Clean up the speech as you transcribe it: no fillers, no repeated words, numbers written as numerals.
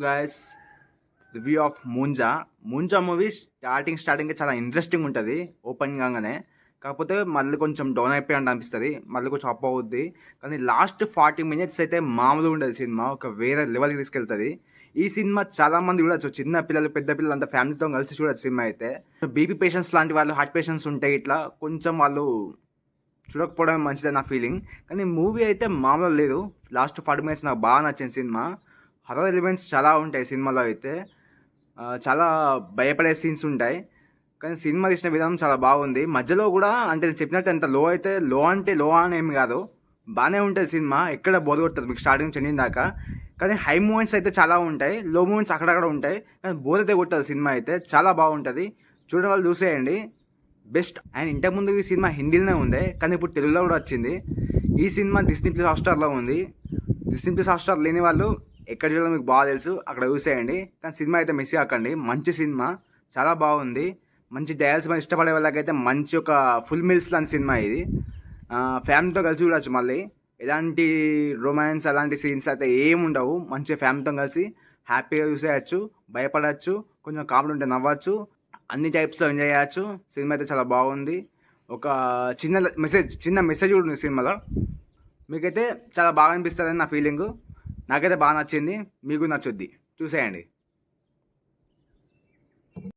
Guys, review of Munjya movie starting చాలా interesting ఉంటుంది open కాగానే. కాకపోతే మళ్ళీ కొంచెం డౌన్ అయిపోయినట్టు అనిపిస్తుంది, మళ్ళీ కొంచెం అప్ అవుద్ది. కానీ లాస్ట్ 40 minutes అయితే మామూలుగా ఉండదు సినిమా, ఒక వేరే లెవెల్కి తీసుకెళ్తుంది. ఈ సినిమా చాలా మంది చూడొచ్చు, చిన్న పిల్లలు పెద్ద పిల్లలు అంతా ఫ్యామిలీతో కలిసి చూడొచ్చు సినిమా అయితే. బీపీ పేషెంట్స్ లాంటి వాళ్ళు, హార్ట్ పేషెంట్స్ ఉంటాయి, ఇట్లా కొంచెం వాళ్ళు చూడకపోవడం మంచిదే నా ఫీలింగ్. కానీ మూవీ అయితే మామూలు లేదు. లాస్ట్ 40 minutes నాకు బాగా నచ్చింది సినిమా. హర్రర్ ఎలిమెంట్స్ చాలా ఉంటాయి సినిమాలో అయితే, చాలా భయపడే సీన్స్ ఉంటాయి. కానీ సినిమా తీసిన విధానం చాలా బాగుంది. మధ్యలో కూడా అంటే నేను చెప్పినట్టు ఎంత లో అయితే లో అని ఏమి కాదు, బాగానే ఉంటుంది సినిమా. ఎక్కడ బోర్ కొట్టదు మీకు స్టార్టింగ్ నుంచి ఎండింగ్ దాకా. కానీ హై మూమెంట్స్ అయితే చాలా ఉంటాయి, లో మూమెంట్స్ అక్కడక్కడ ఉంటాయి. కానీ బోర్ అయితే కొట్టదు సినిమా అయితే, చాలా బాగుంటుంది. చూడడం వాళ్ళు చూసేయండి, బెస్ట్. అండ్ ఇంతకుముందు ఈ సినిమా హిందీలోనే ఉంది, కానీ ఇప్పుడు తెలుగులో కూడా వచ్చింది. ఈ సినిమా డిస్నీ ప్లస్ హాట్స్టార్లో ఉంది. డిస్నీ ప్లస్ హాట్స్టార్ లేని వాళ్ళు ఎక్కడ చూడాలో మీకు బాగా తెలుసు, అక్కడ చూసేయండి. కానీ సినిమా అయితే మిస్ కాకండి, మంచి సినిమా, చాలా బాగుంది. మంచి డయాల్స్ మన ఇష్టపడే వాళ్ళకైతే మంచి ఒక ఫుల్ మీల్స్ లాంటి సినిమా ఇది. ఫ్యామిలీతో కలిసి చూడవచ్చు. మళ్ళీ ఎలాంటి రొమాన్స్ అలాంటి సీన్స్ అయితే ఏమి ఉండవు. మంచి ఫ్యామిలీతో కలిసి హ్యాపీగా చూసేయచ్చు, భయపడచ్చు, కొంచెం కామెడీ ఉంటే నవ్వచ్చు, అన్ని టైప్స్లో ఎంజాయ్ చేయవచ్చు. సినిమా అయితే చాలా బాగుంది. ఒక చిన్న మెసేజ్ కూడా ఉంది సినిమాలో. మీకైతే చాలా బాగా అనిపిస్తుందని నా ఫీలింగు. నాకైతే బాగా నచ్చింది, మీకు నచ్చుద్ది, చూసేయండి.